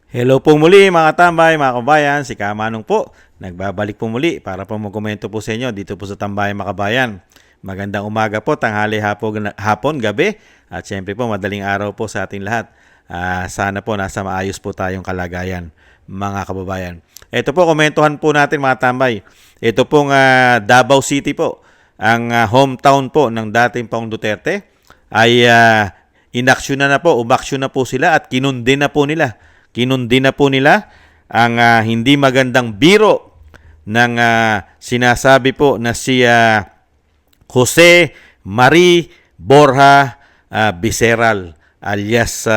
Hello po muli mga tambay, mga kabayan, si Kamanong po. Nagbabalik po muli para po magkomento po sa inyo dito po sa Tambayan Makabayan. Magandang umaga po, tanghali, hapon, gabi at syempre po madaling araw po sa ating lahat. Sana po nasa maayos po tayong kalagayan mga kababayan. Ito po, komentuhan po natin mga tambay. Ito pong Davao City po, ang hometown po ng dating Pangulong Duterte ay inaksyon na po, umaksyon na po sila at kinundi na po nila. Kinundi na po nila ang hindi magandang biro ng sinasabi po na si Jose Marie Borja Viceral alias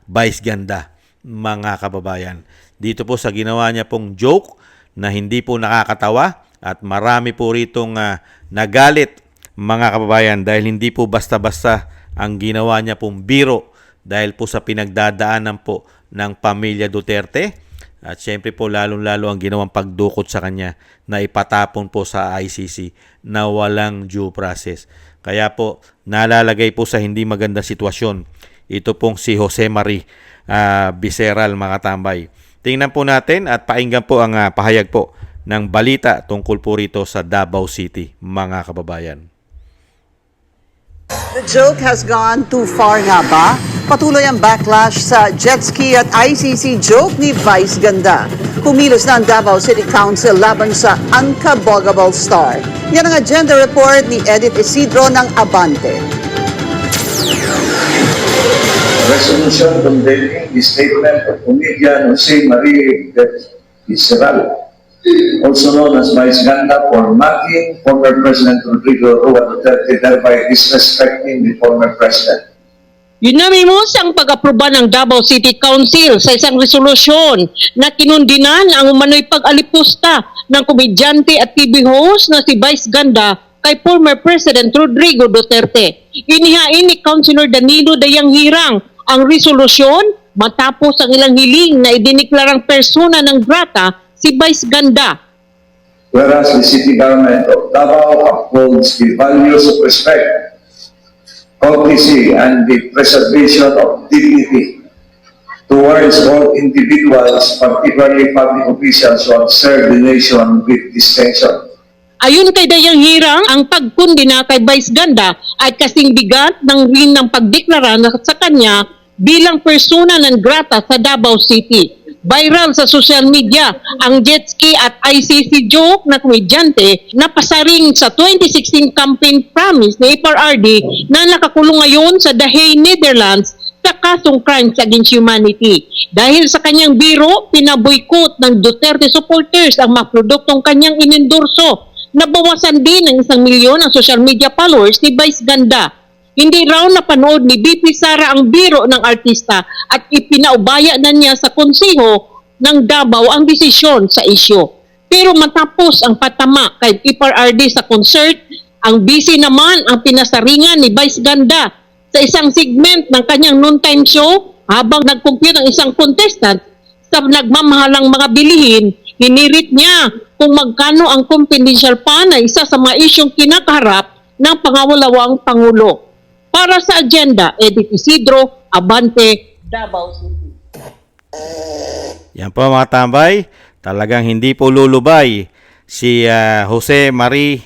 Vice Ganda, mga kababayan. Dito po sa ginawa niya pong joke na hindi po nakakatawa at marami po ritong nagalit, mga kababayan, dahil hindi po basta-basta ang ginawa niya pong biro dahil po sa pinagdadaanan po ng pamilya Duterte at syempre po lalong-lalo ang ginawang pagdukot sa kanya na ipatapon po sa ICC na walang due process. Kaya po nalalagay po sa hindi magandang sitwasyon ito pong si Jose Marie Viceral, mga tambay. Tingnan po natin at painggan po ang pahayag po ng balita tungkol po rito sa Davao City, mga kababayan. The joke has gone too far nga ba? Patuloy ang backlash sa jet ski at ICC joke ni Vice Ganda. Kumilos na ang Davao City Council laban sa Unkabogable Star. Yan ang agenda report ni Edith Isidro ng Abante. Resolution condemning the statement of comedian Jose Marie Viceral, also known as Vice Ganda, for mocking former President Rodrigo Roa Duterte, thereby disrespecting the former president. Unanimous ang pag-aproba ng Davao City Council sa isang resolusyon na kinundinan ang umano'y pag-alipusta ng komedyante at TV host na si Vice Ganda kay former President Rodrigo Duterte. Inihain ni Councilor Danilo Dayang Hirang ang resolusyon matapos ang ilang hiling na idiniklarang persona ng grata si Vice Ganda. Whereas the city government of Davao upholds the values of respect, courtesy, and the preservation of dignity towards all individuals, particularly public officials who have served the nation with distinction. Ayon kay Dayang Hirang, ang pagkundina kay Vice Ganda ay kasing bigat ng rin ng pagdeklara sa kanya bilang persona non grata sa Davao City. Viral sa social media ang jet ski at ICC joke na komedyante na pasaring sa 2016 campaign promise ni FRRD na nakakulong ngayon sa The Hague, Netherlands sa kasong crimes against humanity. Dahil sa kanyang biro, pinaboykot ng Duterte supporters ang mga produktong kanyang inendorso. Nabawasan din ng 1 milyon ang social media followers ni Vice Ganda. Hindi raw napanood ni BP Sara ang biro ng artista at ipinaubaya na niya sa konseho ng Davao ang desisyon sa isyu. Pero matapos ang patama kay FRRD sa concert, ang busy naman ang pinasaringan ni Vice Ganda sa isang segment ng kanyang noontime show habang nag-compute ang isang contestant sa nagmamahalang mga bilihin. Hinirit niya kung magkano ang confidential fund na isa sa mga isyong kinakaharap ng pangawalawang Pangulo. Para sa agenda, Edith Isidro, Abante, Davao City. Yan po mga tambay, talagang hindi po lulubay si Jose Marie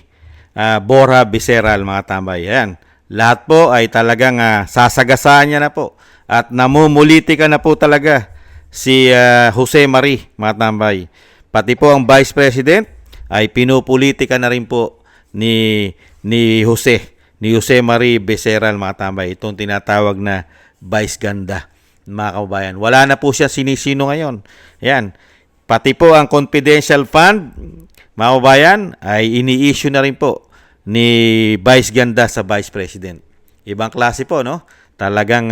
Borja Viceral, mga tambay. Yan. Lahat po ay talagang sasagasaan niya na po at namumulitika na po talaga si Jose Marie, mga tambay. Pati po ang Vice President ay pinupolitika na rin po ni Jose Marie Viceral, mga tambay. Itong tinatawag na Vice Ganda, mga kababayan. Wala na po siya sinisino ngayon. Yan. Pati po ang confidential fund, mga kababayan, ay ini-issue na rin po ni Vice Ganda sa Vice President. Ibang klase po, no? Talagang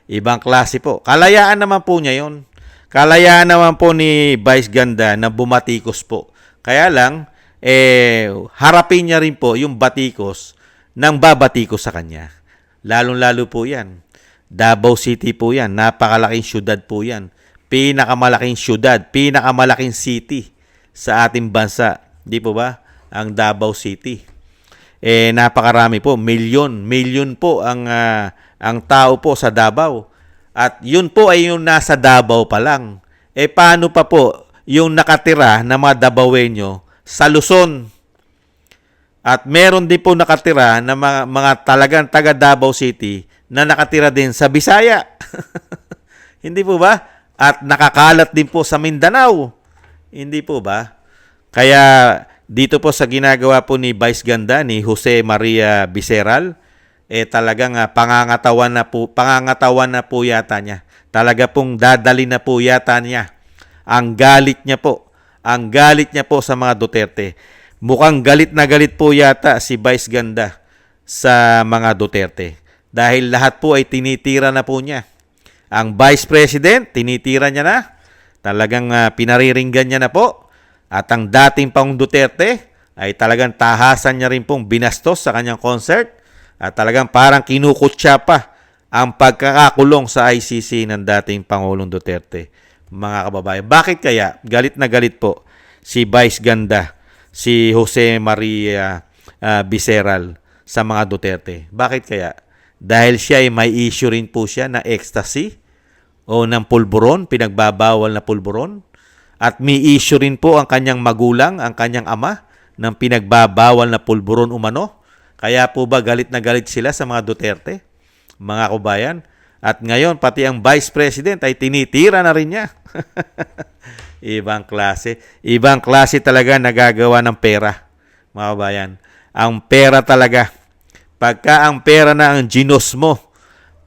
ibang klase po. Kalayaan naman po niya yun. Kalayaan naman po ni Vice Ganda na bumatikos po. Kaya lang, harapin niya rin po yung batikos ng babatikos sa kanya. Lalong-lalo po yan. Davao City po yan. Napakalaking syudad po yan. Pinakamalaking syudad, pinakamalaking city sa ating bansa. Di po ba? Ang Davao City. Napakarami po. Milyon po ang tao po sa Davao. At yun po ay yung nasa Davao pa lang. paano pa po yung nakatira na mga Dabawenyo sa Luzon? At meron din po nakatira na mga talagang taga Davao City na nakatira din sa Bisaya. Hindi po ba? At nakakalat din po sa Mindanao. Hindi po ba? Kaya dito po sa ginagawa po ni Vice Ganda, ni Jose Maria Biseral, talagang pangangatawan na po yata niya. Talaga pong dadali na po yata niya. Ang galit niya po sa mga Duterte. Mukhang galit na galit po yata si Vice Ganda sa mga Duterte. Dahil lahat po ay tinitira na po niya. Ang Vice President, tinitira niya na. Talagang pinariringgan niya na po. At ang dating Pangulong Duterte ay talagang tahasan niya rin pong binastos sa kanyang concert. At talagang parang kinukutsa pa ang pagkakakulong sa ICC ng dating Pangulong Duterte. Mga kababayan, bakit kaya galit na galit po si Vice Ganda, si Jose Maria Biseral sa mga Duterte? Bakit kaya? Dahil siya ay may issue rin po siya na ecstasy o ng pulburon, pinagbabawal na pulburon. At may issue rin po ang kanyang magulang, ang kanyang ama, ng pinagbabawal na pulburon umano. Kaya po ba galit na galit sila sa mga Duterte, mga kabayan? At ngayon, pati ang Vice President ay tinitira na rin niya. Ibang klase. Ibang klase talaga nagagawa ng pera, mga kabayan. Ang pera talaga. Pagka ang pera na ang ginos mo,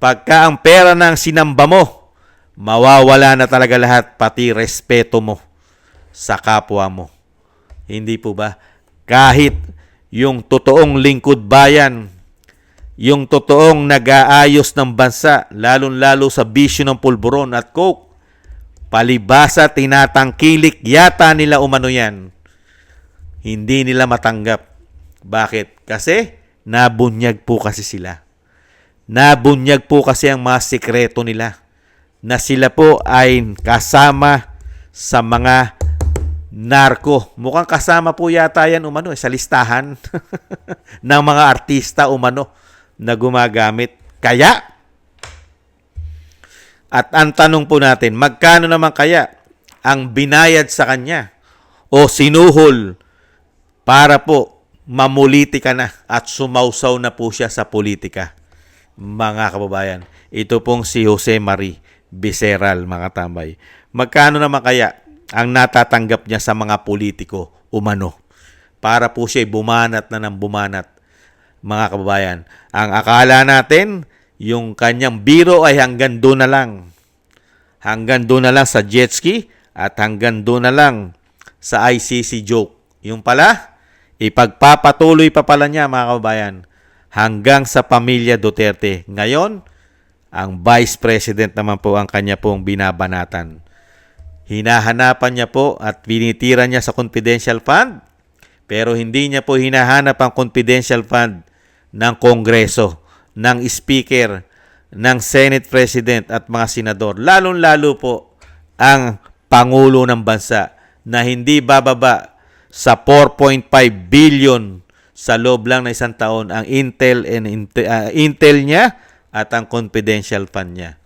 pagka ang pera na ang sinamba mo, mawawala na talaga lahat, pati respeto mo sa kapwa mo. Hindi po ba? Kahit yung totoong lingkod bayan, yung totoong nag-aayos ng bansa, lalong-lalo sa bisyo ng pulburon at coke, palibasa tinatangkilik yata nila umano yan. Hindi nila matanggap. Bakit? Kasi nabunyag po kasi sila. Nabunyag po kasi ang mga sikreto nila na sila po ay kasama sa mga narko. Mukhang kasama po yata yan umano sa listahan ng mga artista umano na gumagamit. Kaya, at ang tanong po natin, magkano naman kaya ang binayad sa kanya o sinuhol para po mamulitika na at sumausaw na po siya sa politika? Mga kababayan, ito pong si Jose Marie Biseral, mga tambay. Magkano naman kaya ang natatanggap niya sa mga politiko umano para po siya bumanat na ng bumanat, mga kababayan? Ang akala natin, yung kanyang biro ay hanggang doon na lang. Hanggang doon na lang sa jet ski at hanggang doon na lang sa ICC joke. Yung pala, ipagpapatuloy pa pala niya, mga kababayan, hanggang sa pamilya Duterte. Ngayon, ang Vice President naman po ang kanya pong binabanatan. Hinahanapan niya po at binitira niya sa confidential fund, pero hindi niya po hinahanap ang confidential fund ng Kongreso, ng Speaker, ng Senate President at mga senador. Lalong-lalo po ang Pangulo ng Bansa na hindi bababa sa 4.5 billion sa loob lang na isang taon ang intel niya at ang confidential fund niya.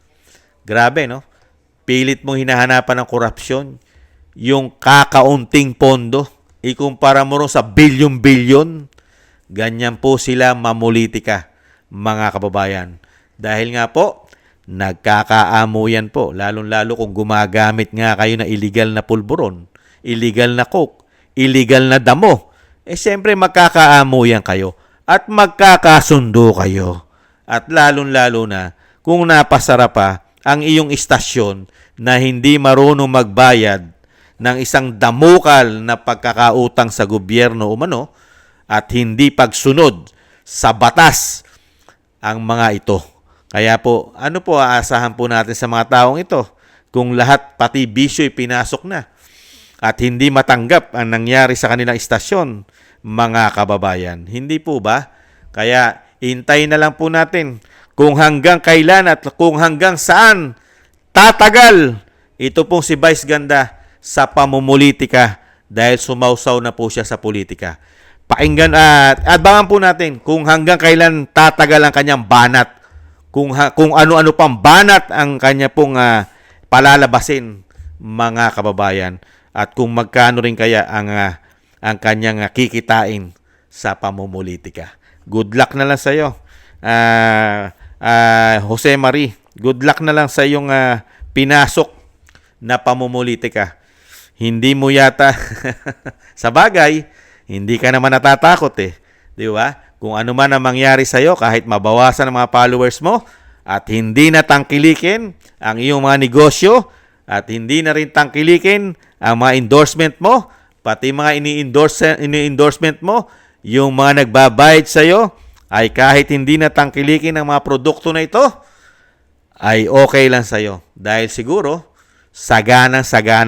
Grabe, no? Pilit mong hinahanapan ng korupsyon, yung kakaunting pondo, ikumpara mo rin sa bilyon-bilyon. Ganyan po sila mamulitika, mga kababayan. Dahil nga po, nagkakaamuyan po, lalong-lalo kung gumagamit nga kayo na illegal na pulburon, illegal na coke, illegal na damo. Siyempre magkakaamuyan kayo at magkakasundo kayo. At lalong-lalo na kung napasara pa ang iyong istasyon na hindi marunong magbayad ng isang damukal na pagkakautang sa gobyerno umano at hindi pagsunod sa batas ang mga ito. Kaya po, ano po aasahan po natin sa mga taong ito kung lahat pati bisyo'y pinasok na at hindi matanggap ang nangyari sa kanilang istasyon, mga kababayan? Hindi po ba? Kaya hintayin na lang po natin kung hanggang kailan at kung hanggang saan tatagal ito pong si Vice Ganda sa pamumulitika dahil sumausaw na po siya sa politika. Pakinggan at abangan po natin kung hanggang kailan tatagal ang kanyang banat, kung ano-ano pang banat ang kanya pong palalabasin, mga kababayan, at kung magkano rin kaya ang kanyang kikitain sa pamumulitika. Good luck na lang sa iyo, Jose Marie. Good luck na lang sa iyong pinasok na pamumulitika. Hindi mo yata sa bagay, hindi ka naman natatakot eh. Di ba? Kung ano man ang mangyari sa iyo, kahit mabawasan ang mga followers mo at hindi na tangkilikin ang iyong mga negosyo at hindi na rin tangkilikin ang mga endorsement mo, pati mga ini-endorsement mo, yung mga nagbabayad sa iyo, ay kahit hindi na tangkilikin ang mga produkto na ito, ay okay lang sa iyo. Dahil siguro, sagana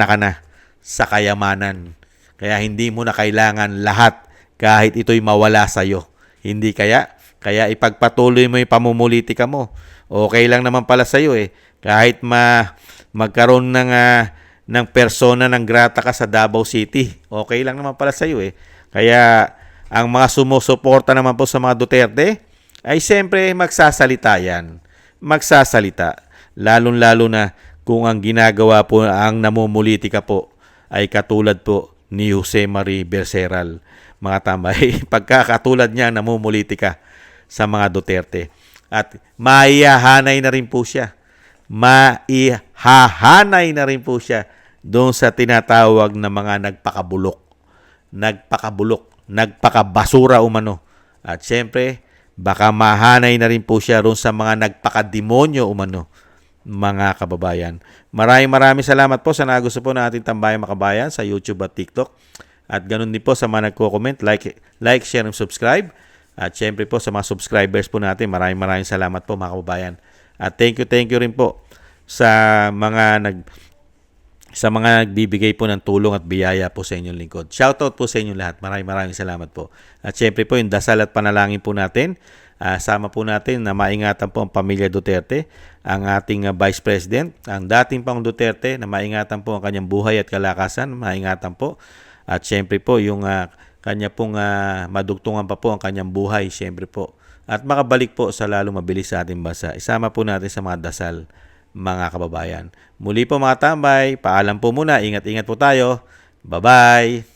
ka na sa kayamanan. Kaya hindi mo na kailangan lahat kahit ito'y mawala sa iyo. Hindi kaya ipagpatuloy mo yung pamumulitika mo. Okay lang naman pala sa iyo eh. Kahit magkaroon ng persona ng grata ka sa Davao City. Okay lang naman pala sa iyo eh. Kaya ang mga sumusuporta naman po sa mga Duterte ay siyempre magsasalita yan. Magsasalita. Lalong-lalo na kung ang ginagawa po ang namumulitika po ay katulad po ni Jose Marie Berseral. Mga tambay, pagkakatulad niya namumulitika sa mga Duterte. At maihahanay na rin po siya. Maihahanay na rin po siya doon sa tinatawag na mga nagpakabulok, nagpakabasura umano. At siyempre, baka mahanay na rin po siya doon sa mga nagpakademonyo umano, mga kababayan. Maraming salamat po sa nagusto po ng ating Tambayang Makabayan sa YouTube at TikTok. At ganun din po sa mga nagko-comment, like, share, and subscribe. At syempre po sa mga subscribers po natin, maraming salamat po mga kababayan. At thank you rin po sa mga nagbibigay po ng tulong at biyaya po sa inyong lingkod. Shoutout po sa inyong lahat. Maraming salamat po. At syempre po yung dasal at panalangin po natin. Sama po natin na maingatan po ang pamilya Duterte, ang ating Vice President, ang dating Pangulong Duterte, na maingatan po ang kanyang buhay at kalakasan, maingatan po. At syempre po yung kanya pong madugtungan pa po ang kanyang buhay, syempre po. At makabalik po sa lalo mabilis sa ating bansa. Isama po natin sa mga dasal, mga kababayan. Muli po mga tambay, paalam po muna. Ingat-ingat po tayo. Bye-bye!